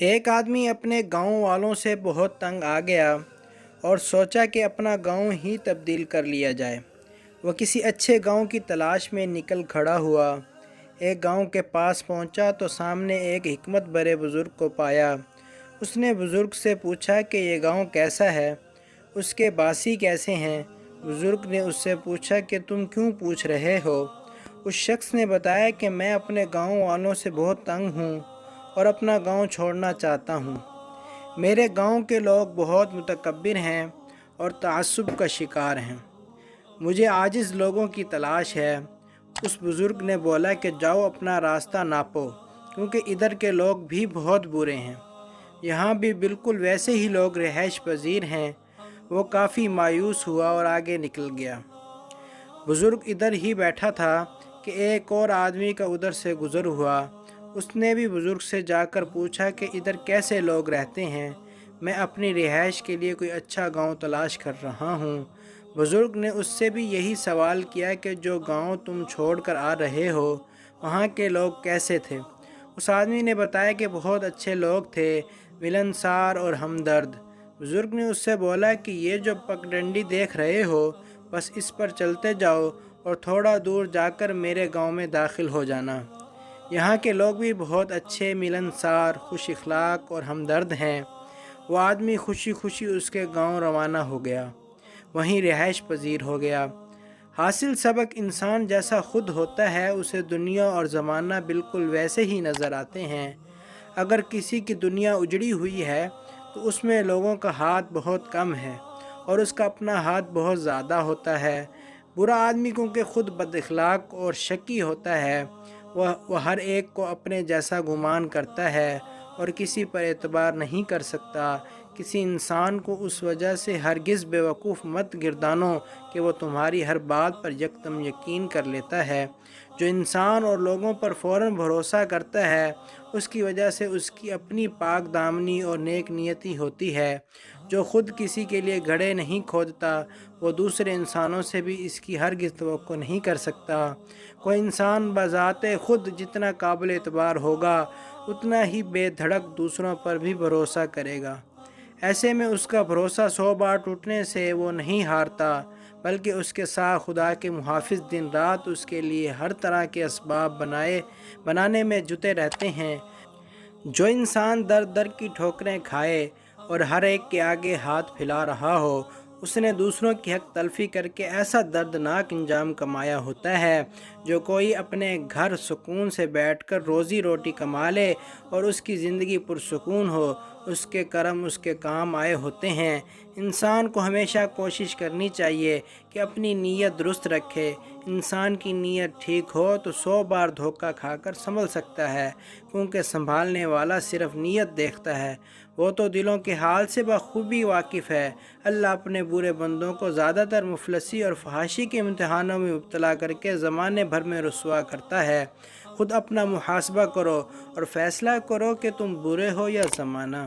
ایک آدمی اپنے گاؤں والوں سے بہت تنگ آ گیا اور سوچا کہ اپنا گاؤں ہی تبدیل کر لیا جائے۔ وہ کسی اچھے گاؤں کی تلاش میں نکل کھڑا ہوا۔ ایک گاؤں کے پاس پہنچا تو سامنے ایک حکمت برے بزرگ کو پایا۔ اس نے بزرگ سے پوچھا کہ یہ گاؤں کیسا ہے، اس کے باسی کیسے ہیں۔ بزرگ نے اس سے پوچھا کہ تم کیوں پوچھ رہے ہو؟ اس شخص نے بتایا کہ میں اپنے گاؤں والوں سے بہت تنگ ہوں اور اپنا گاؤں چھوڑنا چاہتا ہوں۔ میرے گاؤں کے لوگ بہت متکبر ہیں اور تعصب کا شکار ہیں۔ مجھے عاجز لوگوں کی تلاش ہے۔ اس بزرگ نے بولا کہ جاؤ اپنا راستہ ناپو، کیونکہ ادھر کے لوگ بھی بہت برے ہیں۔ یہاں بھی بالکل ویسے ہی لوگ رہائش پذیر ہیں۔ وہ کافی مایوس ہوا اور آگے نکل گیا۔ بزرگ ادھر ہی بیٹھا تھا کہ ایک اور آدمی کا ادھر سے گزر ہوا۔ اس نے بھی بزرگ سے جا کر پوچھا کہ ادھر کیسے لوگ رہتے ہیں، میں اپنی رہائش کے لیے کوئی اچھا گاؤں تلاش کر رہا ہوں۔ بزرگ نے اس سے بھی یہی سوال کیا کہ جو گاؤں تم چھوڑ کر آ رہے ہو وہاں کے لوگ کیسے تھے؟ اس آدمی نے بتایا کہ بہت اچھے لوگ تھے، ملنسار اور ہمدرد۔ بزرگ نے اس سے بولا کہ یہ جو پگڈنڈی دیکھ رہے ہو بس اس پر چلتے جاؤ اور تھوڑا دور جا کر میرے گاؤں میں داخل ہو جانا۔ یہاں کے لوگ بھی بہت اچھے، ملنسار، خوش اخلاق اور ہمدرد ہیں۔ وہ آدمی خوشی خوشی اس کے گاؤں روانہ ہو گیا، وہیں رہائش پذیر ہو گیا۔ حاصل سبق انسان جیسا خود ہوتا ہے اسے دنیا اور زمانہ بالکل ویسے ہی نظر آتے ہیں۔ اگر کسی کی دنیا اجڑی ہوئی ہے تو اس میں لوگوں کا ہاتھ بہت کم ہے اور اس کا اپنا ہاتھ بہت زیادہ ہوتا ہے۔ برا آدمی کیونکہ خود بد اخلاق اور شکی ہوتا ہے، وہ ہر ایک کو اپنے جیسا گمان کرتا ہے اور کسی پر اعتبار نہیں کر سکتا۔ کسی انسان کو اس وجہ سے ہرگز بیوقوف مت گردانو کہ وہ تمہاری ہر بات پر یکدم یقین کر لیتا ہے۔ جو انسان اور لوگوں پر فوراً بھروسہ کرتا ہے اس کی وجہ سے اس کی اپنی پاک دامنی اور نیک نیتی ہوتی ہے۔ جو خود کسی کے لیے گڑھے نہیں کھودتا وہ دوسرے انسانوں سے بھی اس کی ہرگز توقع نہیں کر سکتا۔ کوئی انسان بذات خود جتنا قابل اعتبار ہوگا اتنا ہی بے دھڑک دوسروں پر بھی بھروسہ کرے گا۔ ایسے میں اس کا بھروسہ 100 بار ٹوٹنے سے وہ نہیں ہارتا، بلکہ اس کے ساتھ خدا کے محافظ دن رات اس کے لیے ہر طرح کے اسباب بنانے میں جٹے رہتے ہیں۔ جو انسان در در کی ٹھوکریں کھائے اور ہر ایک کے آگے ہاتھ پھیلا رہا ہو، اس نے دوسروں کی حق تلفی کر کے ایسا دردناک انجام کمایا ہوتا ہے۔ جو کوئی اپنے گھر سکون سے بیٹھ کر روزی روٹی کما لے اور اس کی زندگی پرسکون ہو، اس کے کرم اس کے کام آئے ہوتے ہیں۔ انسان کو ہمیشہ کوشش کرنی چاہیے کہ اپنی نیت درست رکھے۔ انسان کی نیت ٹھیک ہو تو 100 بار دھوکہ کھا کر سنبھل سکتا ہے، کیونکہ سنبھالنے والا صرف نیت دیکھتا ہے، وہ تو دلوں کے حال سے بخوبی واقف ہے۔ اللہ اپنے برے بندوں کو زیادہ تر مفلسی اور فحاشی کے امتحانوں میں مبتلا کر کے زمانے بھر میں رسوا کرتا ہے۔ خود اپنا محاسبہ کرو اور فیصلہ کرو کہ تم برے ہو یا زمانہ۔